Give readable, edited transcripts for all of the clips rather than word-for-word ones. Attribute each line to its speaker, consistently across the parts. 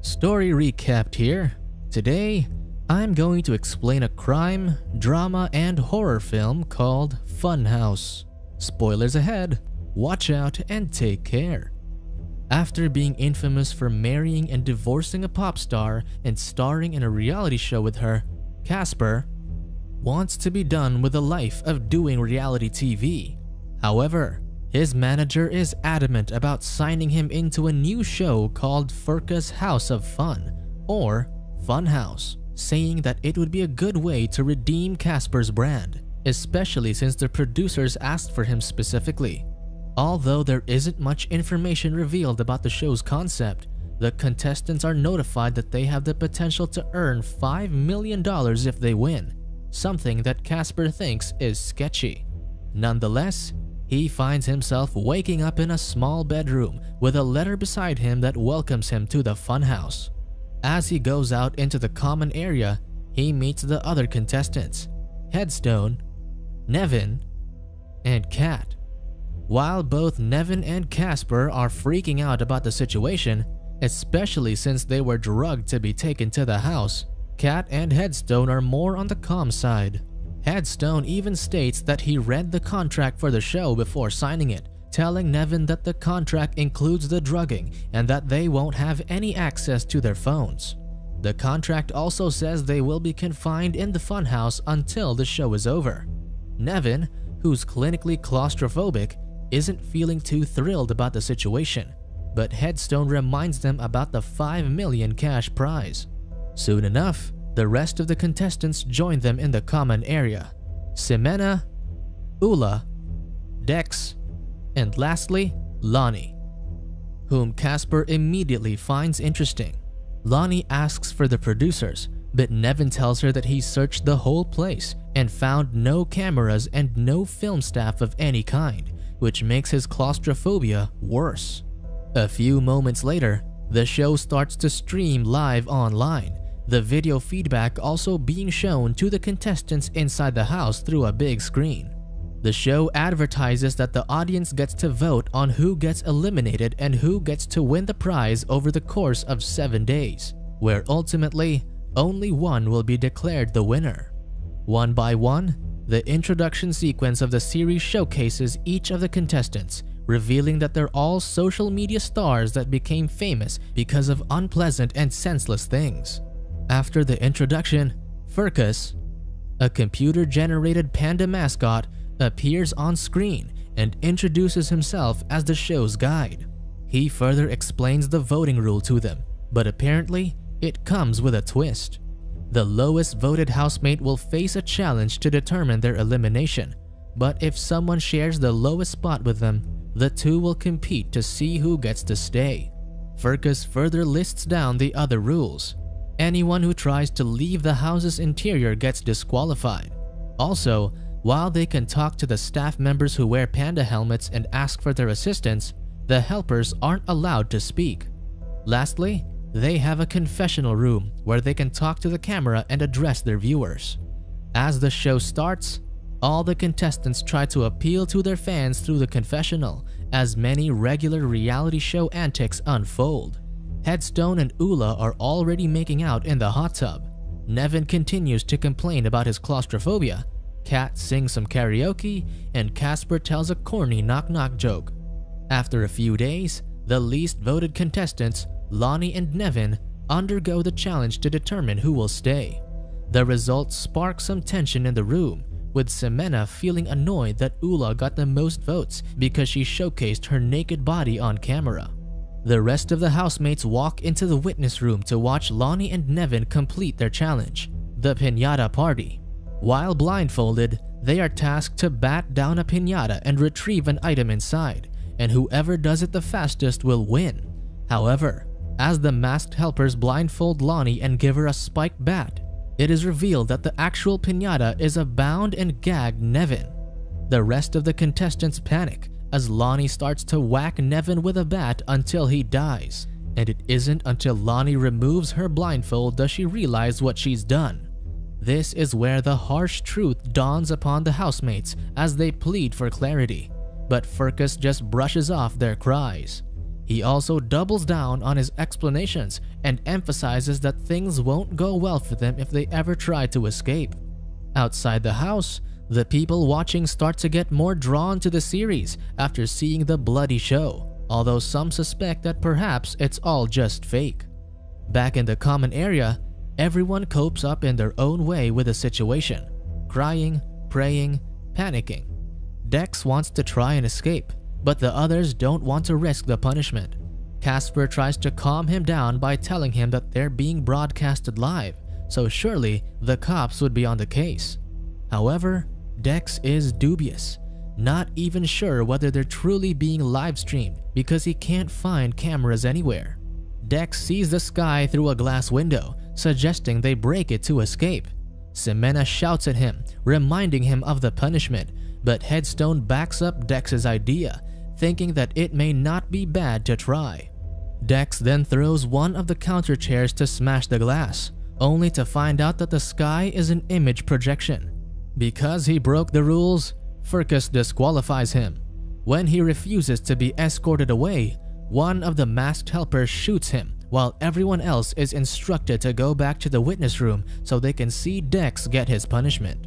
Speaker 1: Story recapped here. Today, I'm going to explain a crime, drama, and horror film called Funhouse. Spoilers ahead, watch out and take care. After being infamous for marrying and divorcing a pop star and starring in a reality show with her, Casper wants to be done with a life of doing reality TV. However, his manager is adamant about signing him into a new show called Furka's House of Fun, or Funhouse, saying that it would be a good way to redeem Casper's brand, especially since the producers asked for him specifically. Although there isn't much information revealed about the show's concept, the contestants are notified that they have the potential to earn $5 million if they win, something that Casper thinks is sketchy. Nonetheless, he finds himself waking up in a small bedroom with a letter beside him that welcomes him to the funhouse. As he goes out into the common area, he meets the other contestants, Headstone, Nevin, and Kat. While both Nevin and Casper are freaking out about the situation, especially since they were drugged to be taken to the house, Kat and Headstone are more on the calm side. Headstone even states that he read the contract for the show before signing it, telling Nevin that the contract includes the drugging and that they won't have any access to their phones. The contract also says they will be confined in the funhouse until the show is over. Nevin, who's clinically claustrophobic, isn't feeling too thrilled about the situation, but Headstone reminds them about the $5 million cash prize. Soon enough, the rest of the contestants join them in the common area: Ximena, Ula, Dex, and lastly, Lonnie, whom Casper immediately finds interesting. Lonnie asks for the producers, but Nevin tells her that he searched the whole place and found no cameras and no film staff of any kind, which makes his claustrophobia worse. A few moments later, the show starts to stream live online, the video feedback also being shown to the contestants inside the house through a big screen. The show advertises that the audience gets to vote on who gets eliminated and who gets to win the prize over the course of 7 days, where ultimately only one will be declared the winner. One by one, the introduction sequence of the series showcases each of the contestants, revealing that they're all social media stars that became famous because of unpleasant and senseless things. After the introduction, Furkas, a computer-generated panda mascot, appears on screen and introduces himself as the show's guide. He further explains the voting rule to them, but apparently it comes with a twist. The lowest voted housemate will face a challenge to determine their elimination, but if someone shares the lowest spot with them, the two will compete to see who gets to stay. Furkas further lists down the other rules. Anyone who tries to leave the house's interior gets disqualified. Also, while they can talk to the staff members who wear panda helmets and ask for their assistance, the helpers aren't allowed to speak. Lastly, they have a confessional room where they can talk to the camera and address their viewers. As the show starts, all the contestants try to appeal to their fans through the confessional as many regular reality show antics unfold. Headstone and Ula are already making out in the hot tub. Nevin continues to complain about his claustrophobia. Kat sings some karaoke, and Casper tells a corny knock-knock joke. After a few days, the least voted contestants, Lonnie and Nevin, undergo the challenge to determine who will stay. The results spark some tension in the room, with Ximena feeling annoyed that Ula got the most votes because she showcased her naked body on camera. The rest of the housemates walk into the witness room to watch Lonnie and Nevin complete their challenge, the piñata party. While blindfolded, they are tasked to bat down a piñata and retrieve an item inside, and whoever does it the fastest will win. However, as the masked helpers blindfold Lonnie and give her a spiked bat, it is revealed that the actual piñata is a bound and gagged Nevin. The rest of the contestants panic as Lonnie starts to whack Nevin with a bat until he dies, and it isn't until Lonnie removes her blindfold does she realize what she's done. This is where the harsh truth dawns upon the housemates as they plead for clarity, but Furkas just brushes off their cries. He also doubles down on his explanations and emphasizes that things won't go well for them if they ever try to escape. Outside the house, the people watching start to get more drawn to the series after seeing the bloody show, although some suspect that perhaps it's all just fake. Back in the common area, everyone copes up in their own way with the situation, crying, praying, panicking. Dex wants to try and escape, but the others don't want to risk the punishment. Casper tries to calm him down by telling him that they're being broadcasted live, so surely the cops would be on the case. However, Dex is dubious, not even sure whether they're truly being live streamed because he can't find cameras anywhere. Dex sees the sky through a glass window, suggesting they break it to escape. Ximena shouts at him, reminding him of the punishment, but Headstone backs up Dex's idea, thinking that it may not be bad to try. Dex then throws one of the counter chairs to smash the glass, only to find out that the sky is an image projection. Because he broke the rules, Furcus disqualifies him. When he refuses to be escorted away, one of the masked helpers shoots him, while everyone else is instructed to go back to the witness room so they can see Dex get his punishment.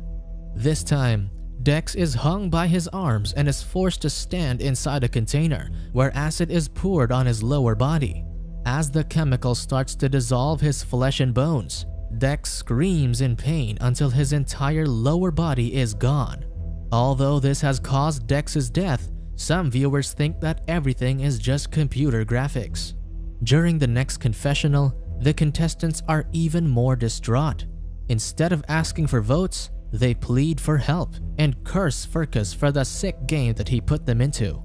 Speaker 1: This time, Dex is hung by his arms and is forced to stand inside a container where acid is poured on his lower body. As the chemical starts to dissolve his flesh and bones, Dex screams in pain until his entire lower body is gone. Although this has caused Dex's death, some viewers think that everything is just computer graphics. During the next confessional, the contestants are even more distraught. Instead of asking for votes, they plead for help and curse Furcus for the sick game that he put them into.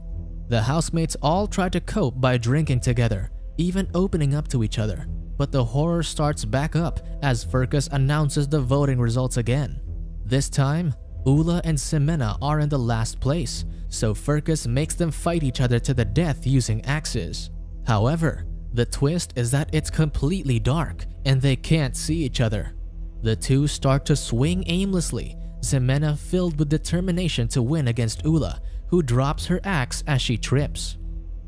Speaker 1: The housemates all try to cope by drinking together, even opening up to each other. But the horror starts back up as Furcus announces the voting results again. This time, Ula and Ximena are in the last place, so Furcus makes them fight each other to the death using axes. However, the twist is that it's completely dark and they can't see each other. The two start to swing aimlessly, Ximena filled with determination to win against Ula, who drops her axe as she trips.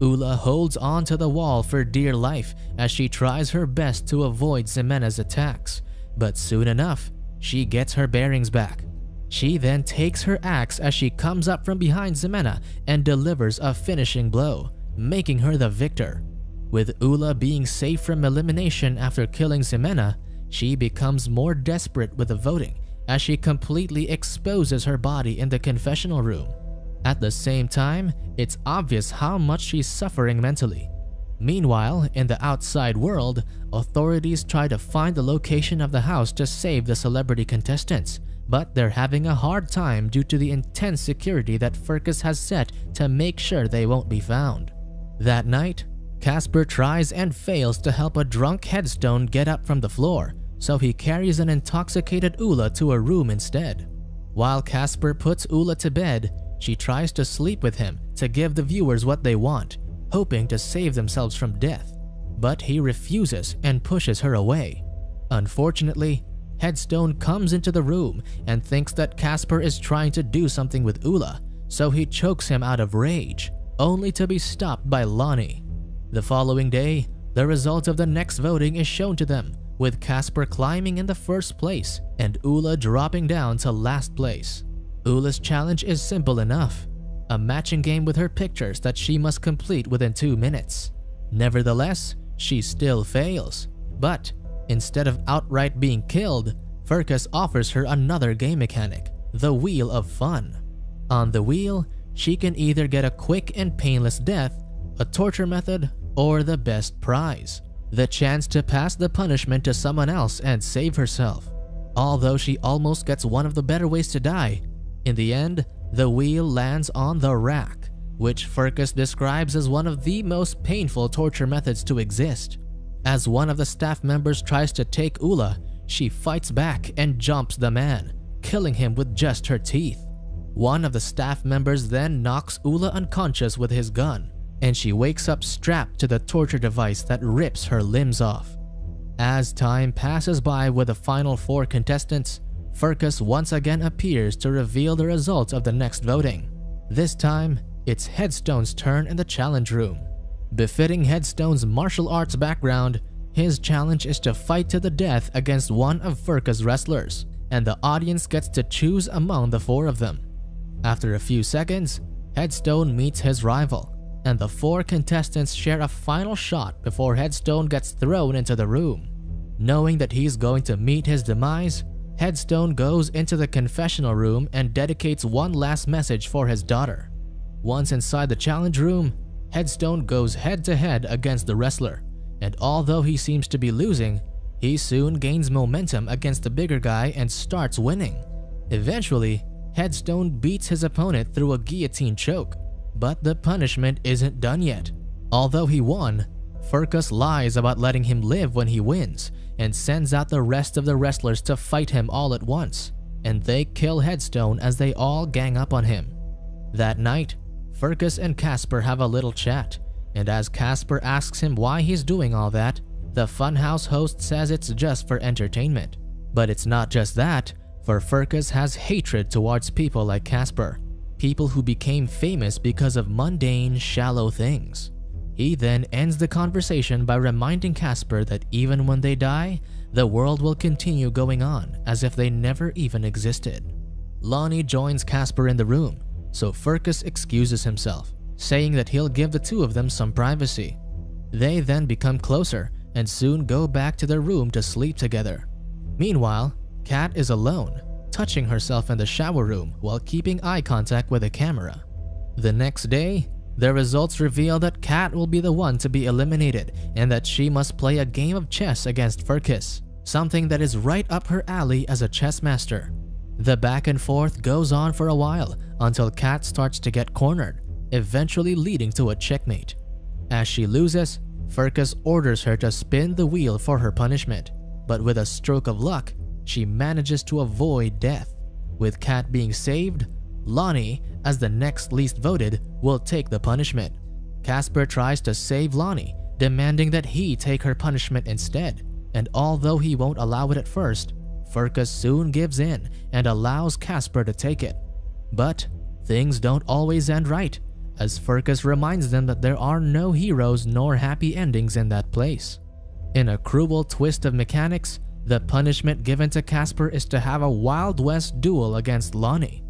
Speaker 1: Ula holds on to the wall for dear life as she tries her best to avoid Ximena's attacks, but soon enough, she gets her bearings back. She then takes her axe as she comes up from behind Ximena and delivers a finishing blow, making her the victor. With Ula being safe from elimination after killing Ximena, she becomes more desperate with the voting as she completely exposes her body in the confessional room. At the same time, it's obvious how much she's suffering mentally. Meanwhile, in the outside world, authorities try to find the location of the house to save the celebrity contestants, but they're having a hard time due to the intense security that Furcus has set to make sure they won't be found. That night, Casper tries and fails to help a drunk Headstone get up from the floor, so he carries an intoxicated Ula to a room instead. While Casper puts Ula to bed, she tries to sleep with him to give the viewers what they want, hoping to save themselves from death, but he refuses and pushes her away. Unfortunately, Headstone comes into the room and thinks that Casper is trying to do something with Ula, so he chokes him out of rage, only to be stopped by Lonnie. The following day, the result of the next voting is shown to them, with Casper climbing in the first place and Ula dropping down to last place. Ula's challenge is simple enough, a matching game with her pictures that she must complete within 2 minutes. Nevertheless, she still fails, but instead of outright being killed, Furcus offers her another game mechanic, the Wheel of Fun. On the wheel, she can either get a quick and painless death, a torture method, or the best prize, the chance to pass the punishment to someone else and save herself. Although she almost gets one of the better ways to die, in the end, the wheel lands on the rack, which Furcus describes as one of the most painful torture methods to exist. As one of the staff members tries to take Ula, she fights back and jumps the man, killing him with just her teeth. One of the staff members then knocks Ula unconscious with his gun, and she wakes up strapped to the torture device that rips her limbs off. As time passes by with the final 4 contestants, Furcus once again appears to reveal the results of the next voting. This time, it's Headstone's turn in the challenge room. Befitting Headstone's martial arts background, his challenge is to fight to the death against one of Furka's wrestlers, and the audience gets to choose among the 4 of them. After a few seconds, Headstone meets his rival, and the 4 contestants share a final shot before Headstone gets thrown into the room. Knowing that he's going to meet his demise, Headstone goes into the confessional room and dedicates one last message for his daughter. Once inside the challenge room, Headstone goes head-to-head against the wrestler, and although he seems to be losing, he soon gains momentum against the bigger guy and starts winning. Eventually, Headstone beats his opponent through a guillotine choke, but the punishment isn't done yet. Although he won, Furka lies about letting him live when he wins and sends out the rest of the wrestlers to fight him all at once, and they kill Headstone as they all gang up on him. That night, Furka and Casper have a little chat, and as Casper asks him why he's doing all that, the funhouse host says it's just for entertainment. But it's not just that, for Furka has hatred towards people like Casper, people who became famous because of mundane, shallow things. He then ends the conversation by reminding Casper that even when they die, the world will continue going on as if they never even existed. Lonnie joins Casper in the room, so Furka excuses himself, saying that he'll give the 2 of them some privacy. They then become closer and soon go back to their room to sleep together. Meanwhile, Kat is alone, touching herself in the shower room while keeping eye contact with the camera. The next day, the results reveal that Kat will be the one to be eliminated and that she must play a game of chess against Furka, something that is right up her alley as a chess master. The back and forth goes on for a while until Kat starts to get cornered, eventually leading to a checkmate. As she loses, Furka orders her to spin the wheel for her punishment, but with a stroke of luck, she manages to avoid death. With Kat being saved, Lonnie, as the next least voted, will take the punishment. Casper tries to save Lonnie, demanding that he take her punishment instead, and although he won't allow it at first, Furka soon gives in and allows Casper to take it. But things don't always end right, as Furka reminds them that there are no heroes nor happy endings in that place. In a cruel twist of mechanics, the punishment given to Casper is to have a Wild West duel against Lonnie.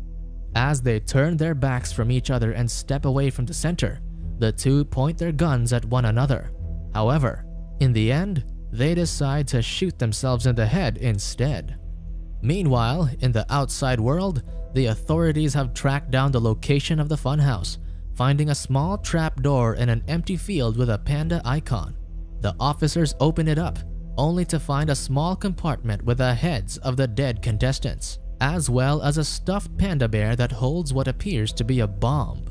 Speaker 1: As they turn their backs from each other and step away from the center, the 2 point their guns at one another. However, in the end, they decide to shoot themselves in the head instead. Meanwhile, in the outside world, the authorities have tracked down the location of the funhouse, finding a small trap door in an empty field with a panda icon. The officers open it up, only to find a small compartment with the heads of the dead contestants, as well as a stuffed panda bear that holds what appears to be a bomb.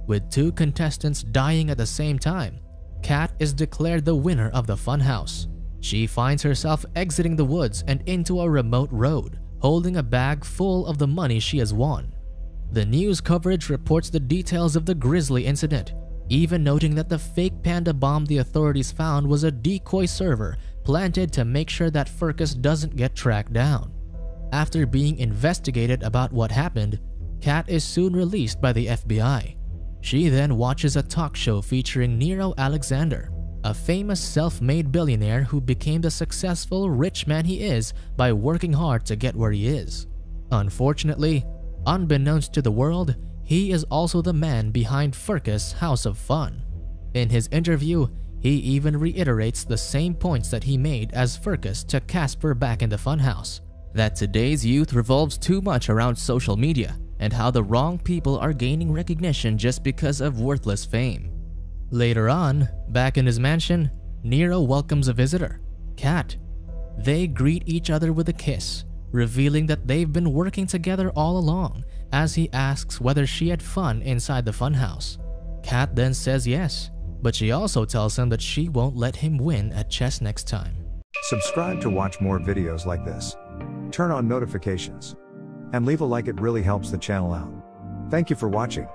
Speaker 1: With 2 contestants dying at the same time, Kat is declared the winner of the funhouse. She finds herself exiting the woods and into a remote road, holding a bag full of the money she has won. The news coverage reports the details of the grisly incident, even noting that the fake panda bomb the authorities found was a decoy server planted to make sure that Furka doesn't get tracked down. After being investigated about what happened, Kat is soon released by the FBI. She then watches a talk show featuring Nero Alexander, a famous self-made billionaire who became the successful rich man he is by working hard to get where he is. Unfortunately, unbeknownst to the world, he is also the man behind Furka's House of Fun. In his interview, he even reiterates the same points that he made as Furka to Casper back in the funhouse, that today's youth revolves too much around social media and how the wrong people are gaining recognition just because of worthless fame. Later on, back in his mansion, Nero welcomes a visitor, Kat. They greet each other with a kiss, revealing that they've been working together all along, as he asks whether she had fun inside the funhouse. Kat then says yes, but she also tells him that she won't let him win at chess next time.
Speaker 2: Subscribe to watch more videos like this. Turn on notifications. And leave a like, it really helps the channel out. Thank you for watching.